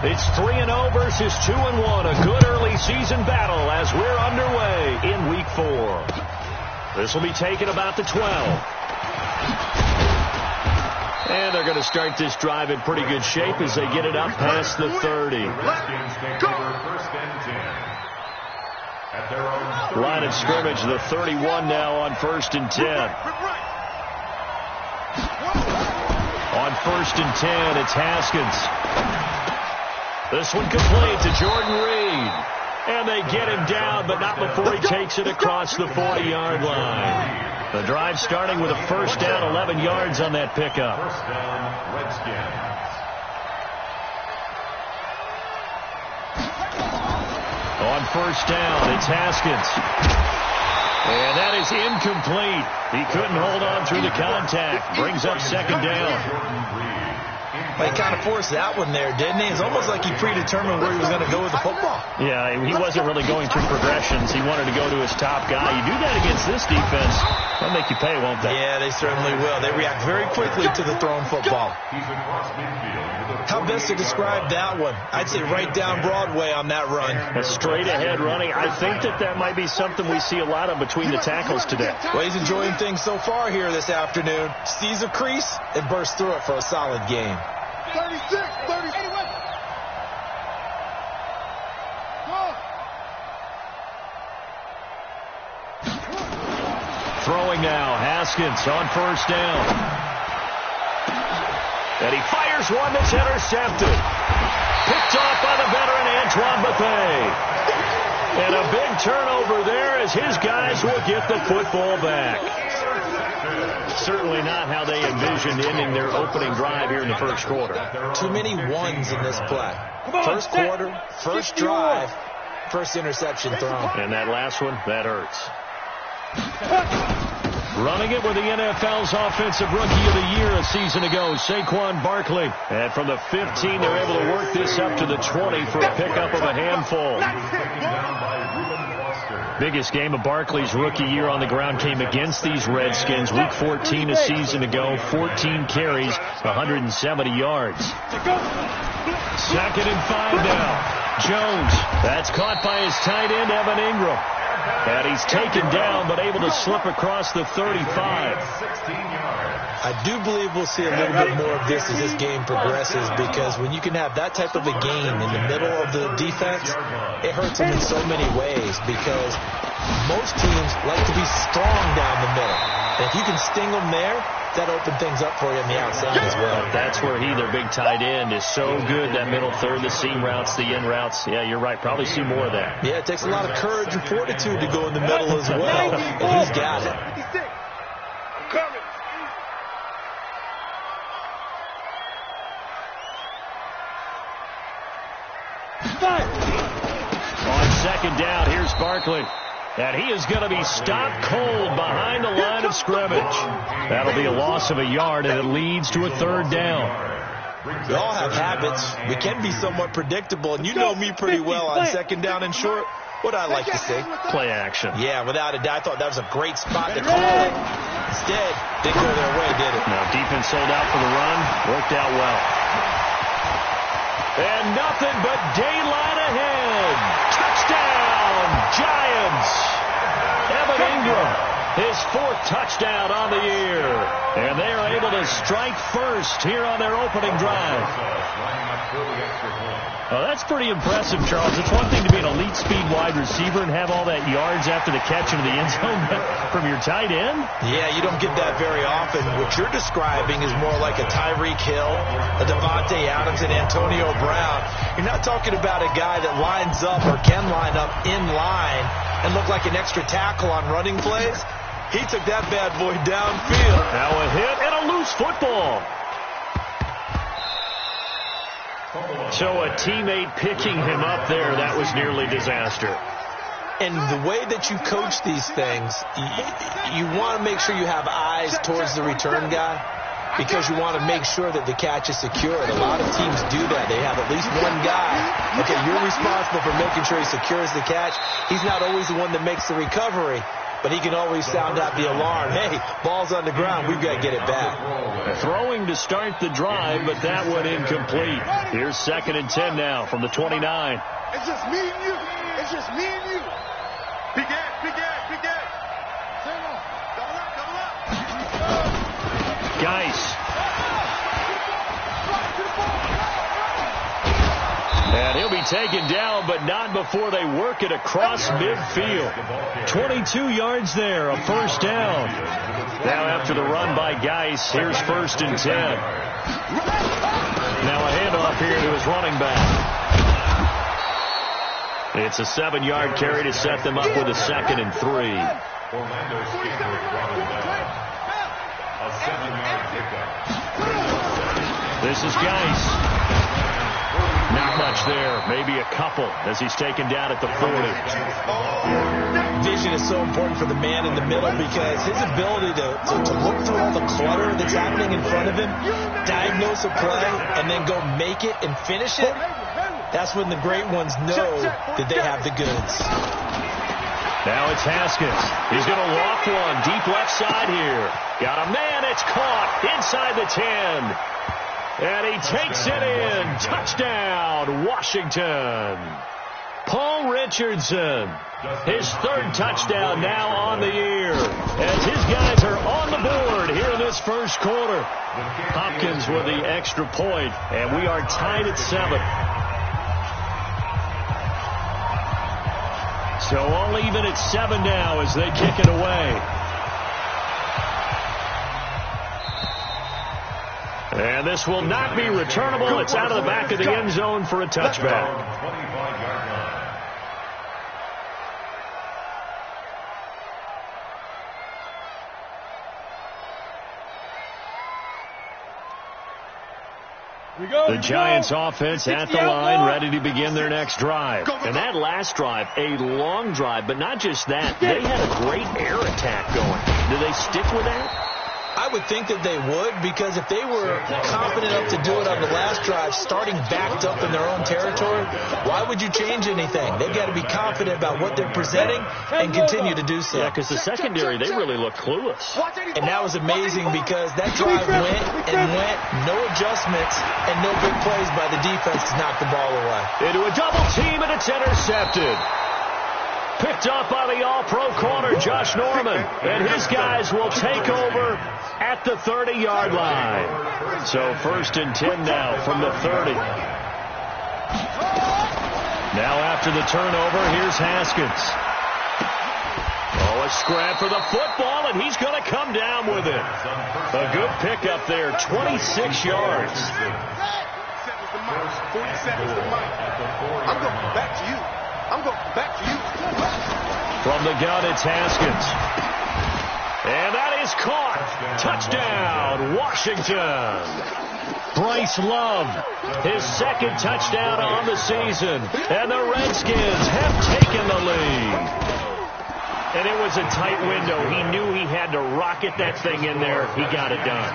It's 3-0 versus 2-1. A good early season battle as we're underway in Week 4. This will be taken about the 12. And they're going to start this drive in pretty good shape as they get it up past the 30. Line of scrimmage, the 31 now on 1st and 10. On 1st and 10, it's Haskins. This one complete to Jordan Reed. And they get him down, but not before he takes it across the 40-yard line. The drive starting with a first down, 11 yards on that pickup. First down, Redskins. On first down, it's Haskins. And that is incomplete. He couldn't hold on through the contact. Brings up second down. He kind of forced that one there, didn't he? It's almost like he predetermined where he was going to go with the football. Yeah, he wasn't really going through progressions. He wanted to go to his top guy. You do that against this defense, they'll make you pay, won't they? Yeah, they certainly will. They react very quickly to the thrown football. How best to describe that one? I'd say right down Broadway on that run. A straight-ahead running. I think that might be something we see a lot of between the tackles today. Well, he's enjoying things so far here this afternoon. Sees a crease and bursts through it for a solid game. 36, 31. Throwing now, Haskins on first down. And he fires one that's intercepted. Picked off by the veteran Antoine Bethea. And a big turnover there as his guys will get the football back. Certainly not how they envisioned ending their opening drive here in the first quarter. Too many ones in this play. First quarter, first drive, first interception thrown. And that last one, that hurts. Running it with the NFL's Offensive Rookie of the Year a season ago, Saquon Barkley. And from the 15, they're able to work this up to the 20 for a pickup of a handful. Biggest game of Barkley's rookie year on the ground came against these Redskins. Week 14 a season ago, 14 carries, 170 yards. 2nd and 5 now. Jones, that's caught by his tight end, Evan Ingram. And he's taken down, but able to slip across the 35. I do believe we'll see a little bit more of this as this game progresses, because when you can have that type of a game in the middle of the defense, it hurts them in so many ways, because most teams like to be strong down the middle. And if you can sting them there, that opened things up for you on the outside as well. That's where their big tight end, is so good, that middle third, the seam routes, the in routes. Yeah, you're right. Probably see more of that. Yeah, it takes a lot of courage and fortitude to go in the middle as well, and he's got it. On second down, here's Barkley. And he is going to be stopped cold behind the line of scrimmage. That'll be a loss of a yard, and it leads to a 3rd down. We all have habits. We can be somewhat predictable, and you know me pretty well on 2nd down and short. What I like to see? Play action. Yeah, without a doubt, I thought that was a great spot to call it. Instead, didn't go their way, did it? No, defense sold out for the run. Worked out well. And nothing but daylight ahead. Touchdown, Giants. Evan Ingram, his 4th touchdown on the year. And they are able to strike first here on their opening drive. Oh, that's pretty impressive, Charles. It's one thing to be an elite speed wide receiver and have all that yards after the catch into the end zone, but from your tight end? Yeah, you don't get that very often. What you're describing is more like a Tyreek Hill, a Devontae Adams, and Antonio Brown. You're not talking about a guy that lines up or can line up in line and look like an extra tackle on running plays. He took that bad boy downfield. Now a hit and a loose football. So a teammate picking him up there, that was nearly disaster. And the way that you coach these things, you want to make sure you have eyes towards the return guy, because you want to make sure that the catch is secured. A lot of teams do that. They have at least one guy. Okay, you're responsible for making sure he secures the catch. He's not always the one that makes the recovery, but he can always sound out the alarm. Hey, ball's on the ground. We've got to get it back. Throwing to start the drive, but that one incomplete. Here's 2nd and 10 now from the 29. It's just me and you. It's just me and you. Big ass, big ass, big ass. Double up, double up. Geis. And he'll be taken down, but not before they work it across midfield. 22 yards there, a first down. Now after the run by Geis, here's 1st and 10. Now a handoff here to his running back. It's a 7-yard carry to set them up with a 2nd and 3. Orlando Skinner running back. A 7-yard pickup. This is Geis. Not much there, maybe a couple as he's taken down at the 40. Vision is so important for the man in the middle because his ability to look through all the clutter that's happening in front of him, diagnose a play, and then go make it and finish it, that's when the great ones know that they have the goods. Now it's Haskins. He's going to loft one deep left side here. Got a man. It's caught inside the 10. And he takes it in. Touchdown, Washington. Paul Richardson, his 3rd touchdown now on the year as his guys are on the board here in this first quarter. Hopkins with the extra point, and we are tied at 7. So all even at 7 now as they kick it away. And this will not be returnable. It's out of the back of the end zone for a touchback. 25-yard line. The Giants offense at the line, ready to begin their next drive. And that last drive, a long drive, but not just that. They had a great air attack going. Do they stick with that? I would think that they would, because if they were confident enough to do it on the last drive, starting backed up in their own territory, why would you change anything? They've got to be confident about what they're presenting and continue to do so. Yeah, because the secondary, they really look clueless. And that was amazing because that drive went and went, no adjustments, and no big plays by the defense to knock the ball away. Into a double team, and it's intercepted. Picked up by the all-pro corner, Josh Norman. And his guys will take over at the 30-yard line. So 1st and 10 now from the 30. Now after the turnover, here's Haskins. Oh, a scrap for the football, and he's going to come down with it. A good pickup there, 26 yards. 47's the mic. I'm going back to you. I'm going back to you. From the gun, it's Haskins. And that is caught. Touchdown, Washington. Bryce Love, his 2nd touchdown on the season. And the Redskins have taken the lead. And it was a tight window. He knew he had to rocket that thing in there. He got it done.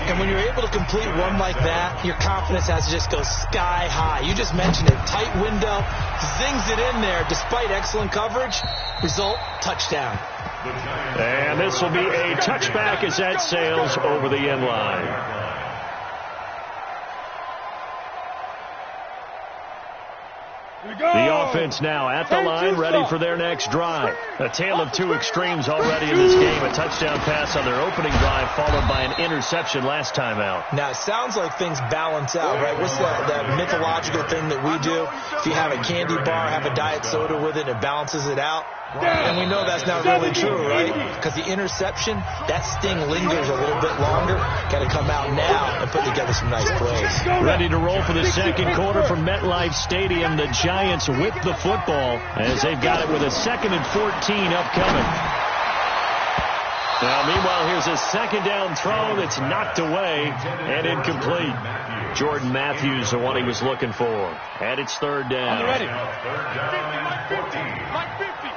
And when you're able to complete one like that, your confidence has to just go sky high. You just mentioned it. Tight window, zings it in there despite excellent coverage. Result, touchdown. And this will be a touchback as that sails over the end line. The offense now at the line, ready for their next drive. A tale of two extremes already in this game. A touchdown pass on their opening drive, followed by an interception last time out. Now, it sounds like things balance out, right? What's that mythological thing that we do? If you have a candy bar, have a diet soda with it, it balances it out. And we know that's not really true, right? Because the interception, that sting lingers a little bit longer. Got to come out now and put together some nice plays. Ready to roll for the second quarter from MetLife Stadium. The Giants whip the football as they've got it with a 2nd and 14 upcoming. Now, meanwhile, here's a second down throw that's knocked away and incomplete. Jordan Matthews, the one he was looking for. And it's 3rd down. Are you ready? Third down, 14. Like 50.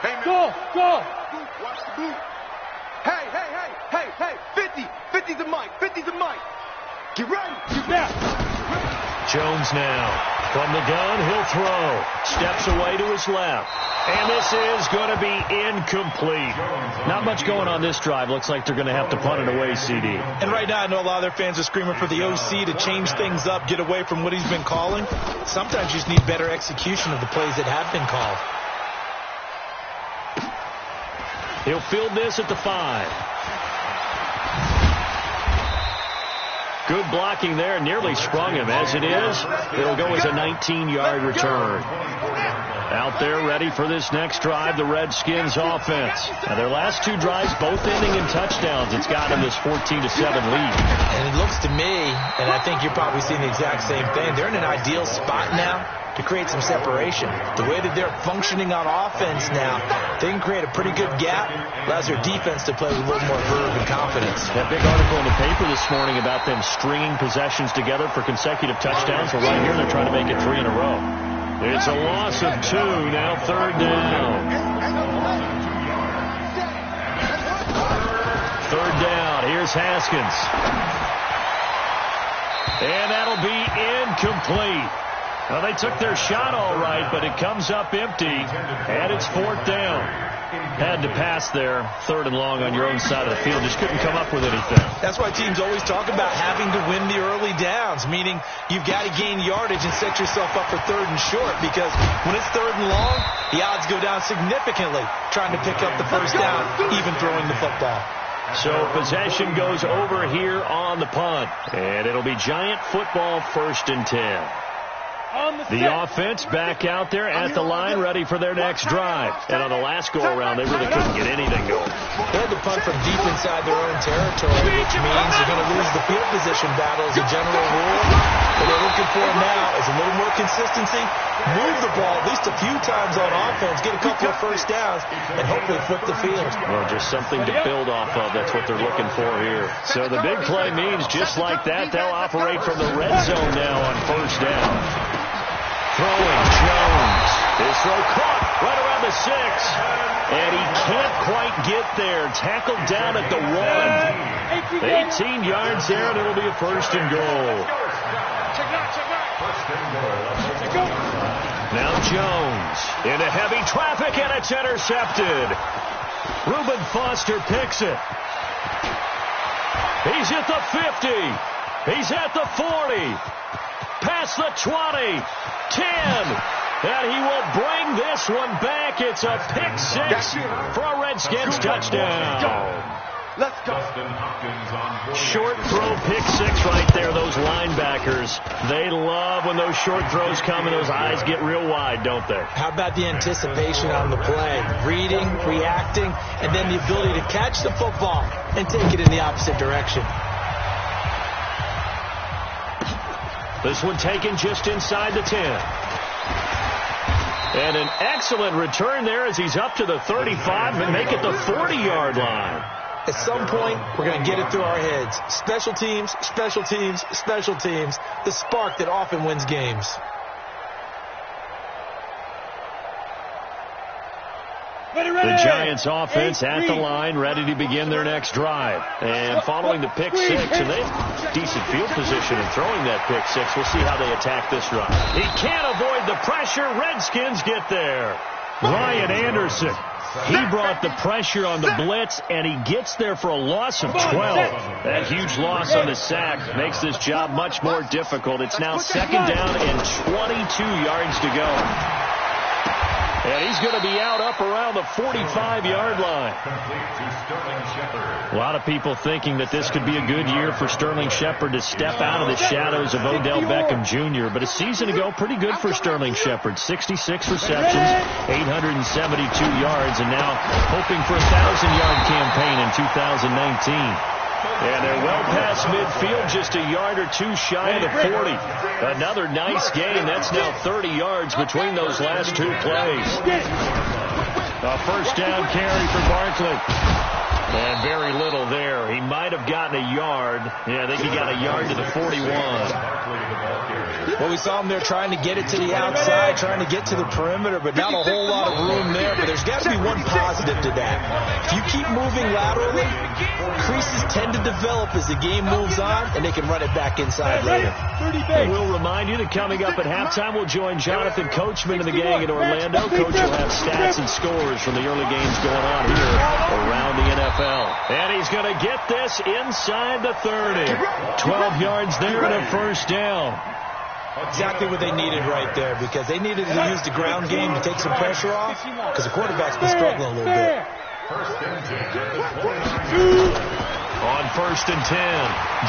Hey, go. Watch the boot. Hey. 50. 50's the mic. 50's the mic. Get ready. Get back. Jones now. From the gun, he'll throw. Steps away to his left. And this is going to be incomplete. Not much going on this drive. Looks like they're going to have to punt it away, CD. And right now, I know a lot of their fans are screaming for the OC to change things up, get away from what he's been calling. Sometimes you just need better execution of the plays that have been called. He'll field this at the 5. Good blocking there. Nearly sprung him. As it is, it'll go as a 19-yard return. Out there ready for this next drive, the Redskins offense. Now, their last two drives both ending in touchdowns. It's got them this 14-7 lead. And it looks to me, and I think you're probably seeing the exact same thing, they're in an ideal spot now to create some separation. The way that they're functioning on offense now, they can create a pretty good gap. Allows their defense to play with a little more verve and confidence. That big article in the paper this morning about them stringing possessions together for consecutive touchdowns. Well, right here they're trying to make it 3 in a row. It's a loss of 2, now 3rd down. 3rd down, here's Haskins. And that'll be incomplete. Well, they took their shot all right, but it comes up empty, and it's 4th down. Had to pass there, 3rd and long on your own side of the field. Just couldn't come up with anything. That's why teams always talk about having to win the early downs, meaning you've got to gain yardage and set yourself up for 3rd and short, because when it's 3rd and long, the odds go down significantly trying to pick up the first down, even throwing the football. So possession goes over here on the punt, and it'll be Giant football 1st and 10. The offense back out there at the line, ready for their next drive. And on the last go-around, they really couldn't get anything going. They had to punt from deep inside their own territory, which means they're going to lose the field position battle as a general rule. What they're looking for now is a little more consistency, move the ball at least a few times on offense, get a couple of first downs, and hopefully flip the field. Well, just something to build off of. That's what they're looking for here. So the big play means just like that, they'll operate from the red zone now on 1st down. Throwing Jones. His throw caught right around the 6. And he can't quite get there. Tackled down at the 1. 18 yards there, and it'll be a 1st and goal. Now Jones into heavy traffic, and it's intercepted. Reuben Foster picks it. He's at the 50. He's at the 40. Past the 20. 10, and he will bring this one back. It's a pick 6 for a Redskins touchdown. Let's go. Short throw pick 6 right there. Those linebackers, they love when those short throws come and those eyes get real wide, don't they? How about the anticipation on the play? Reading, reacting, and then the ability to catch the football and take it in the opposite direction. This one taken just inside the 10. And an excellent return there as he's up to the 35 and make it the 40-yard line. At some point, we're going to get it through our heads. Special teams, special teams, special teams. The spark that often wins games. The Giants offense at the line, ready to begin their next drive. And following the pick 6, and they have decent field position in throwing that pick 6. We'll see how they attack this run. He can't avoid the pressure. Redskins get there. Ryan Anderson. He brought the pressure on the blitz, and he gets there for a loss of 12. That huge loss on the sack makes this job much more difficult. It's now 2nd down and 22 yards to go. And he's going to be out up around the 45-yard line. A lot of people thinking that this could be a good year for Sterling Shepard to step out of the shadows of Odell Beckham Jr. But a season ago, pretty good for Sterling Shepard. 66 receptions, 872 yards, and now hoping for a 1,000-yard campaign in 2019. And they're well past midfield, just a yard or two shy of the 40. Another nice gain. That's now 30 yards between those last two plays. A 1st down carry for Barkley. And very little there. He might have gotten a yard. Yeah, I think he got a yard to the 41. Well, we saw him there trying to get it to the outside, trying to get to the perimeter, but not a whole lot of room there. But there's got to be one positive to that. If you keep moving laterally, creases tend to develop as the game moves on, and they can run it back inside later. And we'll remind you that coming up at halftime, we'll join Jonathan Coachman and the gang in Orlando. Coach will have stats and scores from the early games going on here around the NFL. And he's going to get this inside the 30. 12 yards there and a first down. Exactly what they needed right there, because they needed to use the ground game to take some pressure off, because the quarterback's been struggling a little bit. On 1st and 10,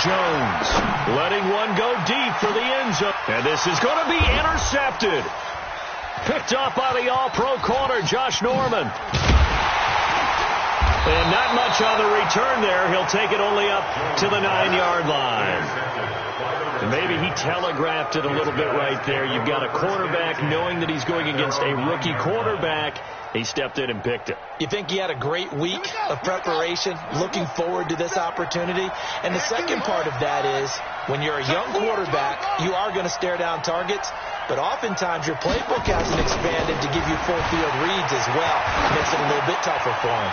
Jones letting one go deep for the end zone. And this is going to be intercepted. Picked up by the all-pro corner, Josh Norman. And not much on the return there. He'll take it only up to the 9-yard line. And maybe he telegraphed it a little bit right there. You've got a quarterback knowing that he's going against a rookie quarterback. He stepped in and picked it. You think he had a great week of preparation, looking forward to this opportunity? And the second part of that is, when you're a young quarterback, you are going to stare down targets, but oftentimes your playbook hasn't expanded to give you full field reads as well. It makes it a little bit tougher for him.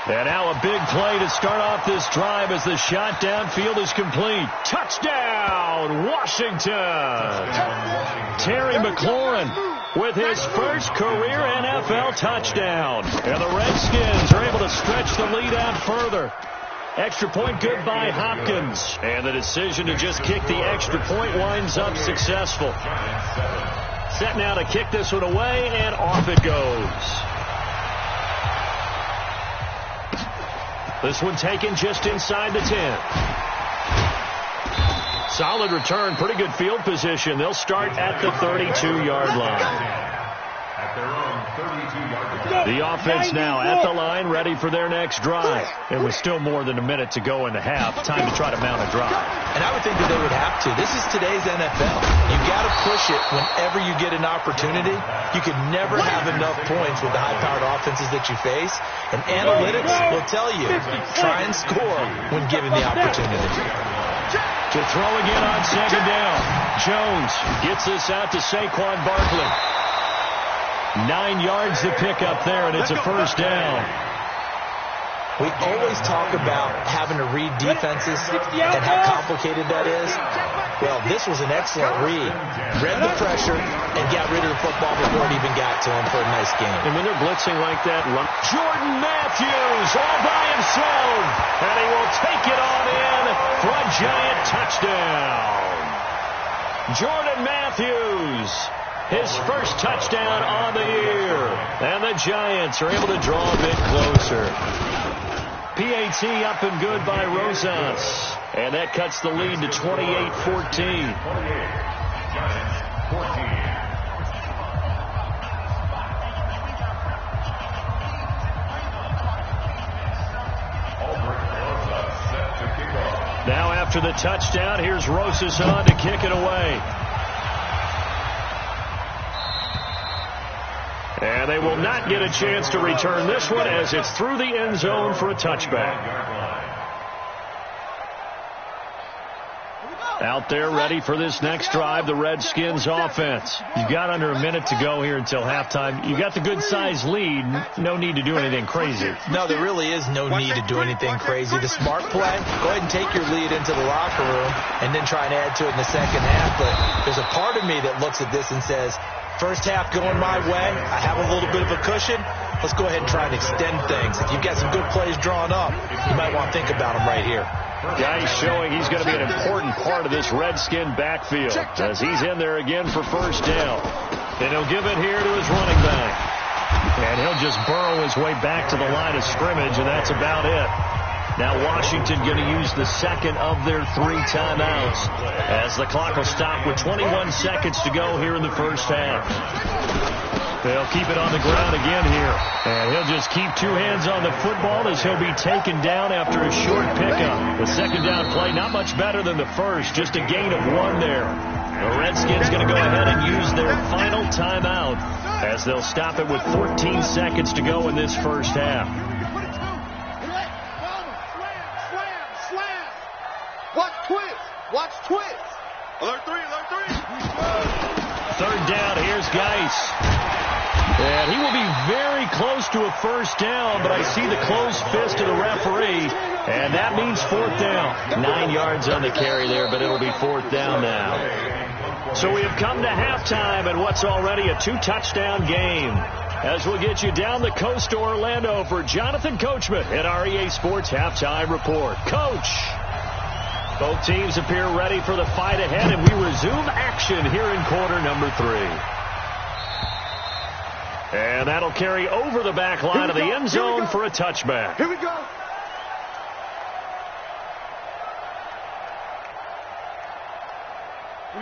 And now a big play to start off this drive as the shot downfield is complete. Touchdown, Washington! Terry McLaurin with his first career NFL touchdown. And the Redskins are able to stretch the lead out further. Extra point good by Hopkins. And the decision to just kick the extra point winds up successful. Set now to kick this one away, and off it goes. This one taken just inside the 10. Solid return, pretty good field position. They'll start at the 32-yard line. The offense now at the line, ready for their next drive. It was still more than a minute to go in the half. Time to try to mount a drive. And I would think that they would have to. This is today's NFL. You've got to push it whenever you get an opportunity. You can never have enough points with the high-powered offenses that you face. And analytics will tell you, try and score when given the opportunity. To throw again on second down. Jones gets this out to Saquon Barkley. 9 yards to pick up there, and it's a first down. We always talk about having to read defenses and how complicated that is. Well, this was an excellent read. Read the pressure and got rid of the football before it even got to him for a nice game. And when they're blitzing like that, Jordan Matthews all by himself, and he will take it on in for a giant touchdown. Jordan Matthews, his first touchdown on the year. And the Giants are able to draw a bit closer. PAT up and good by Rosas. And that cuts the lead to 28-14. Now after the touchdown, here's Rosas on to kick it away. And they will not get a chance to return this one as it's through the end zone for a touchback. Out there ready for this next drive, the Redskins offense. You've got under a minute to go here until halftime. You've got the good-sized lead. No need to do anything crazy. No, there really is no need to do anything crazy. The smart play, go ahead and take your lead into the locker room and then try and add to it in the second half. But there's a part of me that looks at this and says, first half going my way, I have a little bit of a cushion. Let's go ahead and try and extend things. If you've got some good plays drawn up, you might want to think about them right here. Guy's showing he's going to be an important part of this Redskin backfield as he's in there again for first down. And he'll give it here to his running back. And he'll just burrow his way back to the line of scrimmage, and that's about it. Now Washington going to use the second of their 3 timeouts as the clock will stop with 21 seconds to go here in the first half. They'll keep it on the ground again here. And he'll just keep 2 hands on the football as he'll be taken down after a short pickup. The second down play, not much better than the first, just a gain of 1 there. The Redskins going to go ahead and use their final timeout as they'll stop it with 14 seconds to go in this first half. Watch twist. Watch twist. Alert 3, alert 3. Third down, here's Geis. And he will be very close to a first down, but I see the closed fist of the referee, and that means fourth down. 9 yards on the carry there, but it'll be fourth down now. So we have come to halftime in what's already a 2-touchdown game. As we'll get you down the coast to Orlando for Jonathan Coachman at our EA Sports Halftime Report. Coach! Both teams appear ready for the fight ahead, and we resume action here in quarter number 3. And that'll carry over the back line of the end zone for a touchback. Here we go.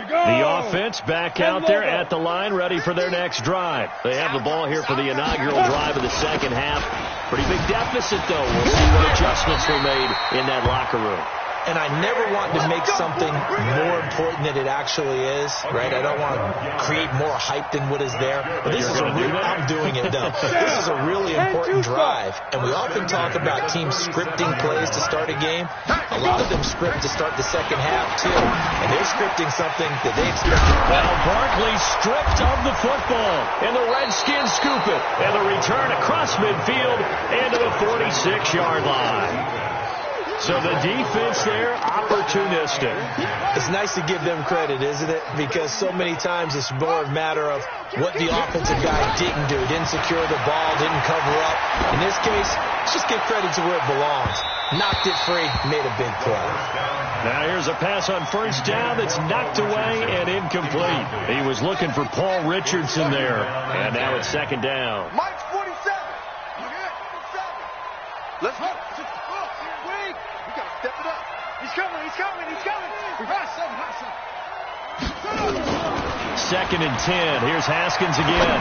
The offense back out there at the line, ready for their next drive. They have the ball here for the inaugural drive of the second half. Pretty big deficit, though. We'll see what adjustments were made in that locker room. And I never want to make something more important than it actually is, right? I don't want to create more hype than what is there. But this is I'm doing it, though. This is a really important drive. And we often talk about teams scripting plays to start a game. A lot of them script to start the second half, too. And they're scripting something that they expect. Well, Barkley stripped of the football. And the Redskins scoop it. And the return across midfield into the 46-yard line. So the defense there, opportunistic. It's nice to give them credit, isn't it? Because so many times it's more a matter of what the offensive guy didn't do. Didn't secure the ball, didn't cover up. In this case, let's just give credit to where it belongs. Knocked it free, made a big play. Now here's a pass on first down that's knocked away and incomplete. He was looking for Paul Richardson there. And now it's second down. Mike 47. Let's go. Step it up. He's coming. Second and 10. Here's Haskins again.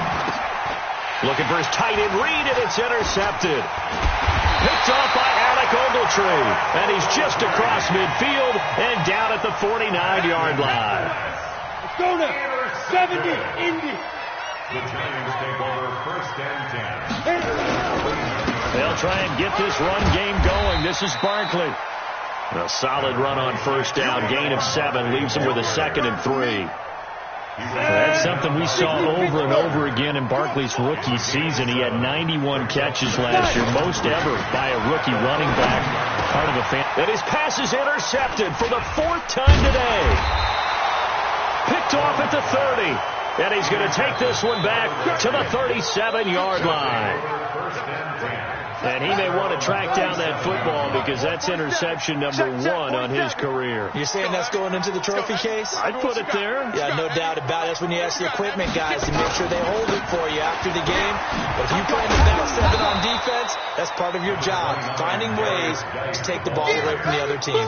Looking for his tight end read, and it's intercepted. Picked off by Alec Ogletree. And he's just across midfield and down at the 49-yard line. Let's go now. 70, Indy. The Giants take over first and 10. They'll try and get this run game going. This is Barkley. A solid run on first down. Gain of 7 leaves him with a second and 3. That's something we saw over and over again in Barkley's rookie season. He had 91 catches last year, most ever by a rookie running back. Part of the fan. And his pass is intercepted for the 4th time today. Picked off at the 30. And he's going to take this one back to the 37-yard line. And he may want to track down that football because that's interception number 1 on his career. You're saying that's going into the trophy case? I'd put it there. Yeah, no doubt about it. That's when you ask the equipment guys to make sure they hold it for you after the game. But if you play in the back 7 on defense, that's part of your job, finding ways to take the ball away from the other team.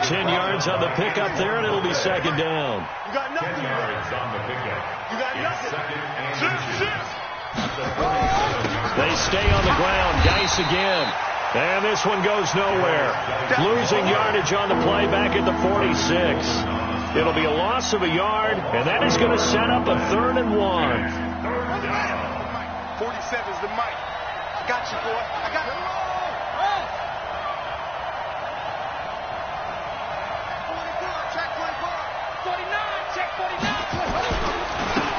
10 yards on the pickup there, and it'll be second down. You got nothing. 10 yards on the pickup. You got nothing. Second and 2. They stay on the ground. Geis again. And this one goes nowhere. Losing yardage on the play back at the 46. It'll be a loss of a yard, and that is going to set up a 3rd and 1. 47's the mic. I got you, boy. I got you.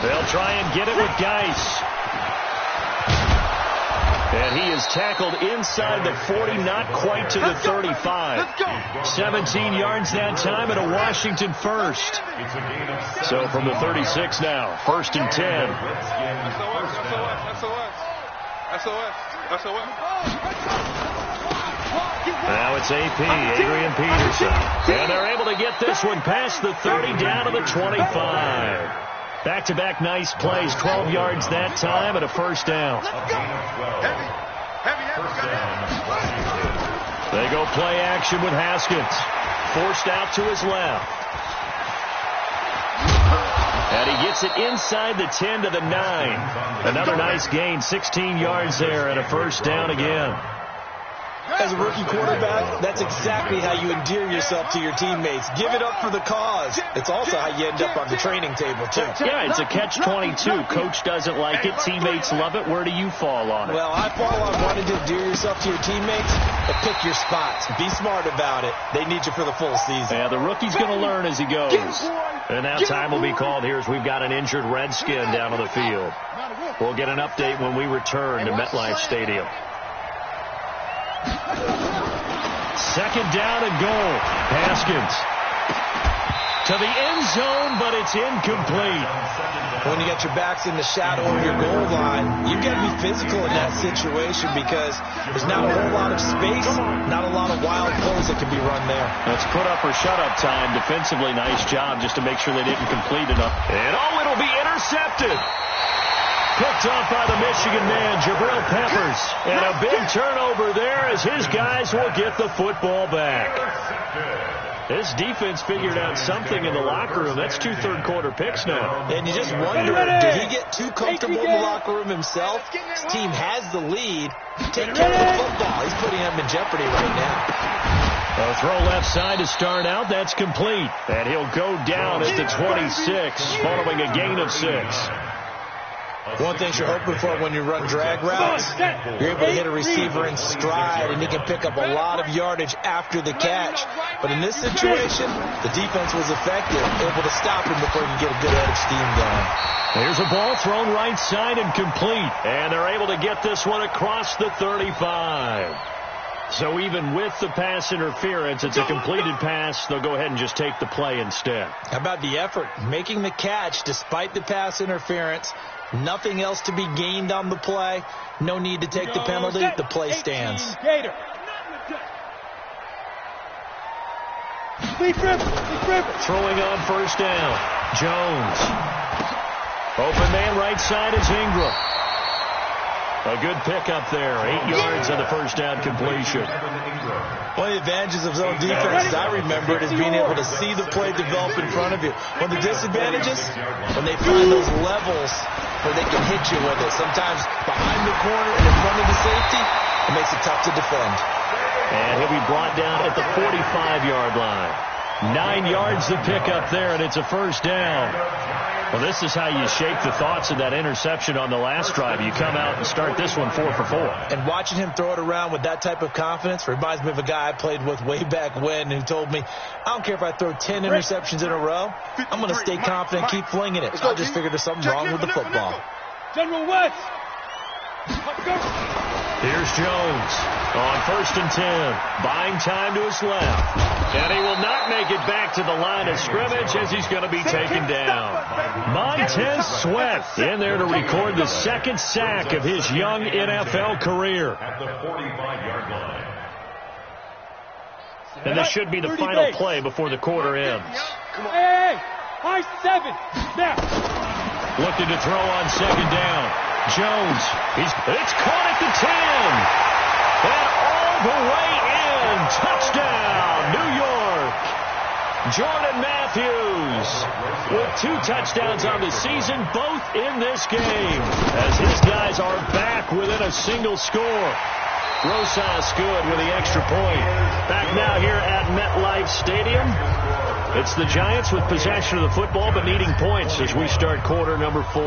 They'll try and get it with Geis. And he is tackled inside the 40, not quite to the 35. 17 yards that time, and a Washington first. So from the 36 now, 1st and 10. Now it's AP, Adrian Peterson. And they're able to get this one past the 30 down to the 25. Back-to-back nice plays, 12 yards that time, and a first down. They go play action with Haskins. Forced out to his left. And he gets it inside the 10 to the 9. Another nice gain, 16 yards there, and a first down again. as a rookie quarterback, that's exactly how you endear yourself to your teammates. Give it up for the cause. It's also how you end up on the training table, too. Yeah, it's a catch-22. Coach doesn't like it. Teammates love it. Where do you fall on it? Well, I fall on wanting to endear yourself to your teammates, but pick your spots. Be smart about it. They need you for the full season. Yeah, the rookie's going to learn as he goes. And now time will be called here as we've got an injured Redskin down on the field. We'll get an update when we return to MetLife Stadium. Second down and goal. Haskins to the end zone, but it's incomplete. When you got your backs in the shadow of your goal line, you've got to be physical in that situation because there's not a whole lot of space, not a lot of wild plays that can be run there. That's put up or shut up time. Defensively, nice job just to make sure they didn't complete enough. And it'll be intercepted. Picked off by the Michigan man, Jabril Peppers. And a big turnover there as his guys will get the football back. This defense figured out something in the locker room. That's 2 third-quarter picks now. And you just wonder, did he get too comfortable in the locker room himself? His team has the lead. Take care of the football. He's putting them in jeopardy right now. A throw left side to start out. That's complete. And he'll go down at the 26 following a gain of 6. One thing you're hoping for when you run drag routes, you're able to hit a receiver in stride, and he can pick up a lot of yardage after the catch. But in this situation, the defense was effective, able to stop him before he can get a good head of steam going. Here's a ball thrown right side and complete. And they're able to get this one across the 35. So even with the pass interference, it's a completed pass. They'll go ahead and just take the play instead. How about the effort? Making the catch despite the pass interference. Nothing else to be gained on the play. No need to take the penalty. The play stands. Throwing on first down. Jones. Open man right side is Ingram. A good pickup there. 8 yards on the first down completion. One of the advantages of zone defense, as I remember it, is being able to see the play develop in front of you. One of the disadvantages, when they find those levels where they can hit you with it. Sometimes behind the corner and in front of the safety, it makes it tough to defend. And he'll be brought down at the 45-yard line. 9 yards to pick up there, and it's a first down. Well, this is how you shake the thoughts of that interception on the last drive. You come out and start this one 4 for 4. And watching him throw it around with that type of confidence reminds me of a guy I played with way back when who told me, I don't care if I throw 10 interceptions in a row. I'm going to stay confident, keep flinging it. I just figured there's something wrong with the football. General West. Here's Jones on first and 10. Buying time to his left. And he will not make it back to the line of scrimmage as he's going to be taken down. Montez Sweat in there to record the second sack of his young NFL career. At the 45-yard line. And this should be the final play before the quarter ends. Hey, high 7. Now. Looking to throw on second down. Jones, it's caught at the 10. And all the way in. Touchdown, New York. Jordan Matthews with 2 touchdowns on the season, both in this game, as his guys are back within a single score. Rosas good with the extra point. Back now here at MetLife Stadium. It's the Giants with possession of the football but needing points as we start quarter number 4.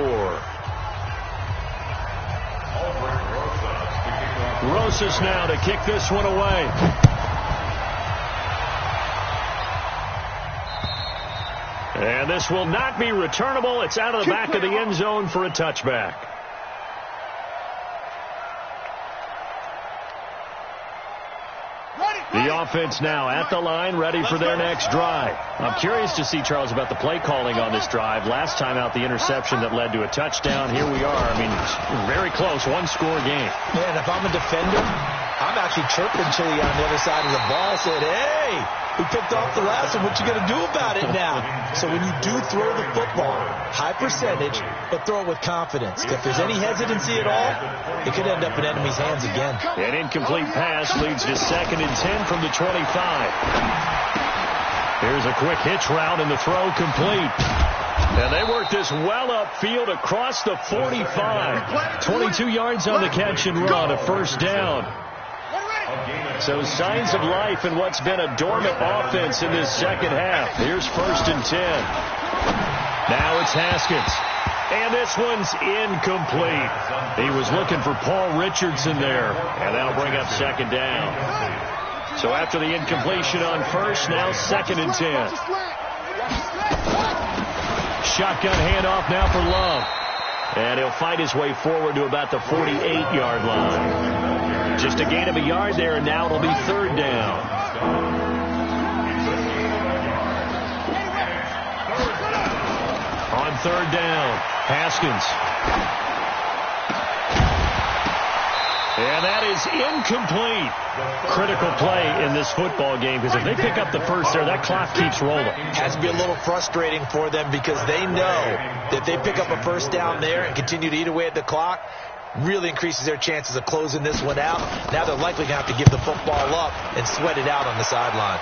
Rosas now to kick this one away. And this will not be returnable. It's out of the back of the end zone for a touchback. The offense now at the line, ready for their next drive. I'm curious to see, Charles, about the play calling on this drive. Last time out, the interception that led to a touchdown. Here we are. I mean, very close, 1-score game. Yeah, and if I'm a defender, I'm actually chirping Chili on the other side of the ball, saying, hey, we picked off the last one. What you going to do about it now? So when you do throw the football, high percentage, but throw it with confidence. If there's any hesitancy at all, it could end up in enemy's hands again. An incomplete pass leads to 2nd and 10 from the 25. Here's a quick hitch route and the throw complete. And they work this well upfield across the 45. 22 yards on the catch and run, a first down. So signs of life in what's been a dormant offense in this second half. Here's 1st and 10. Now it's Haskins. And this one's incomplete. He was looking for Paul Richardson there. And that'll bring up 2nd down. So after the incompletion on 1st, now 2nd and 10. Shotgun handoff now for Love. And he'll fight his way forward to about the 48-yard line. Just a gain of a yard there, and now it'll be 3rd down. On 3rd down, Haskins. And that is incomplete. Critical play in this football game, because if they pick up the first there, that clock keeps rolling. Has to be a little frustrating for them, because they know that if they pick up a first down there and continue to eat away at the clock, really increases their chances of closing this one out. Now they're likely going to have to give the football up and sweat it out on the sideline.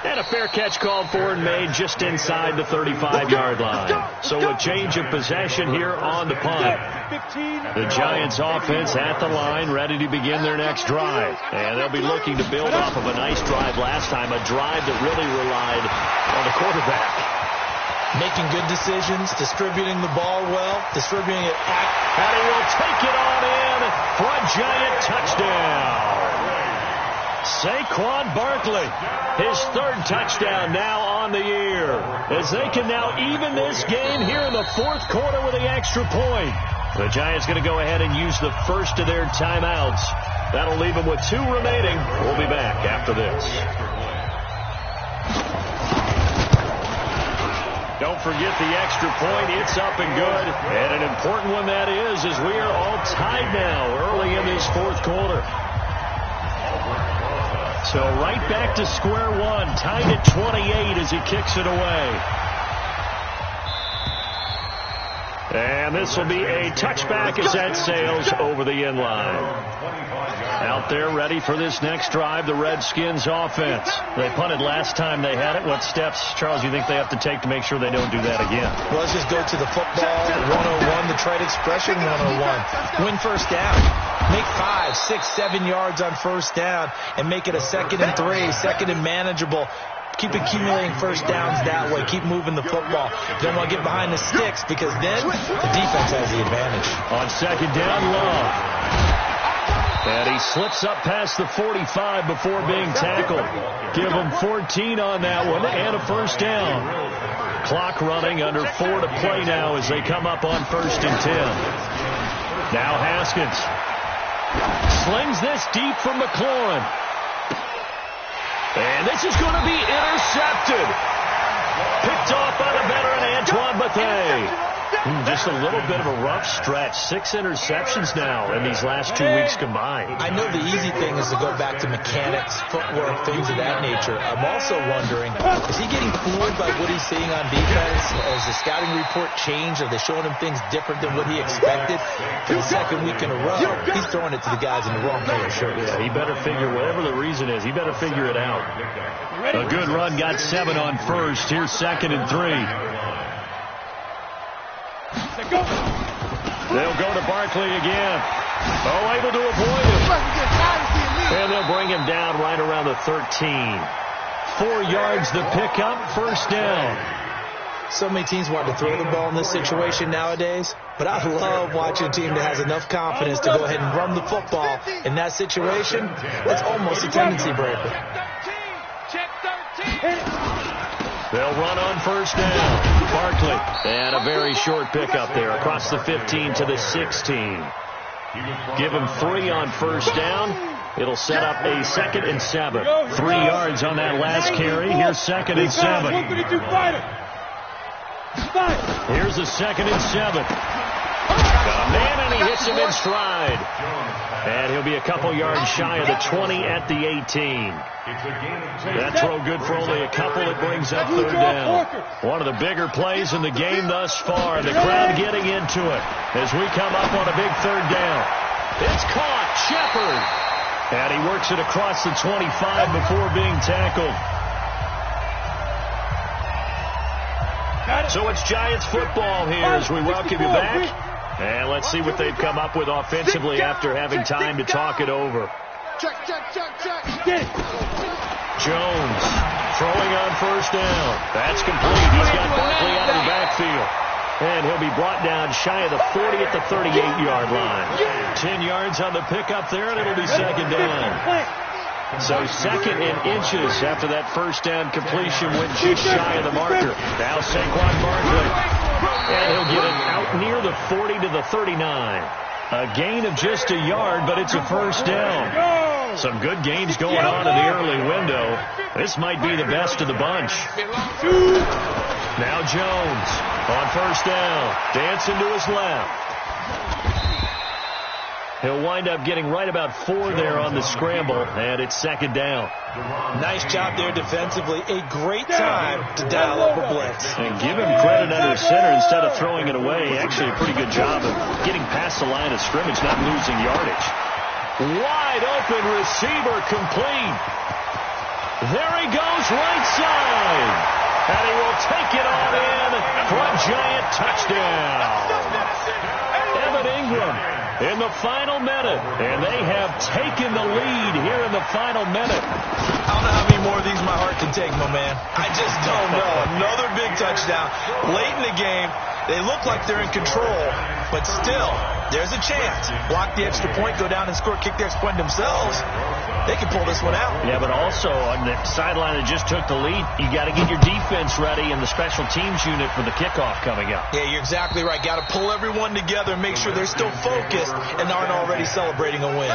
And a fair catch called for and made just inside the 35-yard line. So a change of possession here on the punt. The Giants offense at the line, ready to begin their next drive. And they'll be looking to build off of a nice drive last time, a drive that really relied on the quarterback. Making good decisions, distributing the ball well, distributing it and he will take it on in for a Giant touchdown. Saquon Barkley, his 3rd touchdown now on the year, as they can now even this game here in the 4th quarter with the extra point. The Giants going to go ahead and use the first of their timeouts. That'll leave them with 2 remaining. We'll be back after this. Don't forget the extra point. It's up and good. And an important one that is, as we are all tied now early in this 4th quarter. So right back to square one, tied at 28 as he kicks it away. And this will be a touchback as that sails over the end line. Out there ready for this next drive, the Redskins offense. They punted last time they had it. What steps, Charles, you think they have to take to make sure they don't do that again? Well, let's just go to the football 101, the trade expression 101. Win first down. Make 5, 6, 7 yards on first down and make it a 2nd and 3, 2nd and manageable. Keep accumulating first downs that way. Keep moving the football. You don't want to get behind the sticks, because then the defense has the advantage. On 2nd down, Love. And he slips up past the 45 before being tackled. Give him 14 on that one and a first down. Clock running, under 4 to play now as they come up on 1st and 10. Now Haskins slings this deep from McLaurin. And this is going to be intercepted. Picked off by the veteran Antoine Bethea. Just a little bit of a rough stretch. 6 interceptions now in these last 2 weeks combined. I know the easy thing is to go back to mechanics, footwork, things of that nature. I'm also wondering, is he getting fooled by what he's seeing on defense? Has the scouting report changed? Are they showing him things different than what he expected? For the 2nd week in a row, he's throwing it to the guys in the wrong color shirts. Yeah, he better figure, whatever the reason is, he better figure it out. A good run, got 7 on 1st. Here's 2nd and 3. They'll go to Barkley again. Oh, able to avoid him. And they'll bring him down right around the 13. 4 yards to pick up, first down. So many teams want to throw the ball in this situation nowadays, but I love watching a team that has enough confidence to go ahead and run the football in that situation. That's almost a tendency breaker. They'll run on first down. Barkley. And a very short pickup there across the 15 to the 16. Give him 3 on first down. It'll set up a 2nd and 7. 3 yards on that last carry. Here's 2nd and 7. Here's a 2nd and 7. Man, and he hits him in stride. And he'll be a couple yards shy of the 20 at the 18. That throw good for only a couple. It brings up 3rd down. One of the bigger plays in the game thus far. The crowd getting into it as we come up on a big 3rd down. It's caught. Shepard. And he works it across the 25 before being tackled. So it's Giants football here as we welcome you back And let's see what they've come up with offensively after having time to talk it over. Check. Jones throwing on first down. That's complete. He's got Barkley out of the backfield. And he'll be brought down shy of the 40 at the 38-yard line. 10 yards on the pickup there, and it'll be second down. So second in inches after that first down completion went just shy of the marker. Now Saquon Barkley. And he'll get it out near the 40 to the 39. A gain of just a yard, but it's a first down. Some good gains going on in the early window. This might be the best of the bunch. Now Jones on first down. Dancing to his left. He'll wind up getting right about 4 there on the scramble, and it's second down. Nice job there defensively. A great time to dial up a blitz. And give him credit under center instead of throwing it away. Actually a pretty good job of getting past the line of scrimmage, not losing yardage. Wide open receiver complete. There he goes right side. And he will take it on in for a giant touchdown. Evan Ingram in the final minute, and they have taken the lead here in the final minute. I don't know how many more of these my heart can take, my man. I just don't know. Another big touchdown. Late in the game, they look like they're in control, but still, there's a chance. Block the extra point, go down and score, kick the extra point themselves. They can pull this one out. Yeah, but also on the sideline that just took the lead, you got to get your defense ready and the special teams unit for the kickoff coming up. Yeah, you're exactly right. Got to pull everyone together and make sure they're still focused and aren't already celebrating a win.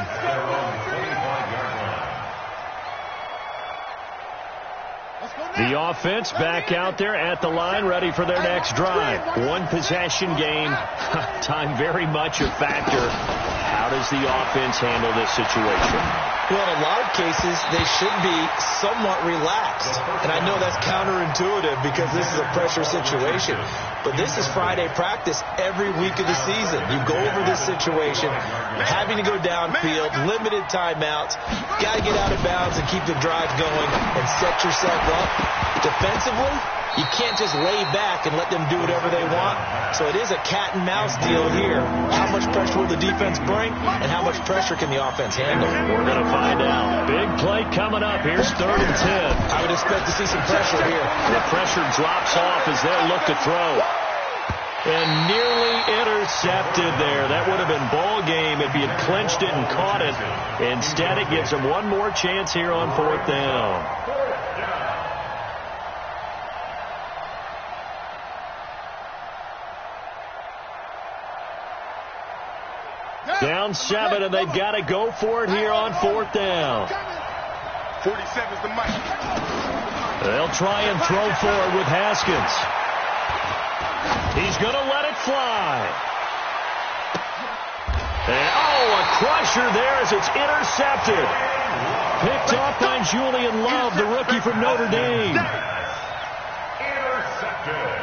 The offense back out there at the line, ready for their next drive. One possession game. Time very much a factor. How does the offense handle this situation? Well, in a lot of cases, they should be somewhat relaxed. And I know that's counterintuitive because this is a pressure situation. But this is Friday practice every week of the season. You go over this situation, having to go downfield, limited timeouts, got to get out of bounds and keep the drive going and set yourself up. Defensively, you can't just lay back and let them do whatever they want. So it is a cat and mouse deal here. How much pressure will the defense bring, and how much pressure can the offense handle? We're going to find out. Big play coming up. Here's 3rd and 10. I would expect to see some pressure here. The pressure drops off as they'll look to throw. And nearly intercepted there. That would have been ball game if he had clinched it and caught it. Instead, it gives him one more chance here on 4th down. Down 7, and they've got to go for it here on 4th down. 47's the mic. They'll try and throw forward with Haskins. He's going to let it fly. And, a crusher there as it's intercepted. Picked off by Julian Love, the rookie from Notre Dame. Intercepted.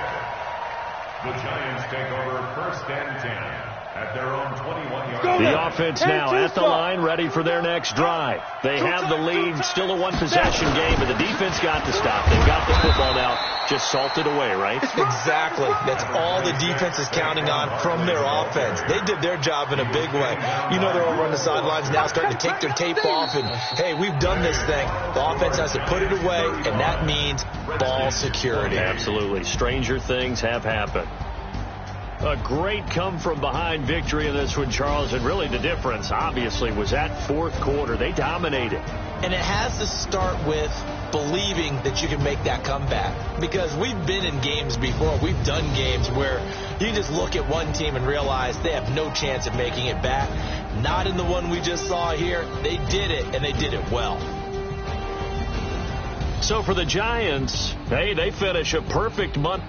The Giants take over 1st and 10. At their own 21-yard line. The offense now at the line, ready for their next drive. They have the lead, still a one-possession game, but the defense got to stop. They've got the football now, just salted away, right? Exactly. That's all the defense is counting on from their offense. They did their job in a big way. You know they're over on the sidelines now starting to take their tape off, and, hey, we've done this thing. The offense has to put it away, and that means ball security. Absolutely. Stranger things have happened. A great come-from-behind victory in this one, Charles, and really the difference, obviously, was that 4th quarter. They dominated. And it has to start with believing that you can make that comeback. Because we've been in games before. We've done games where you just look at one team and realize they have no chance of making it back. Not in the one we just saw here. They did it, and they did it well. So for the Giants, hey, they finish a perfect month.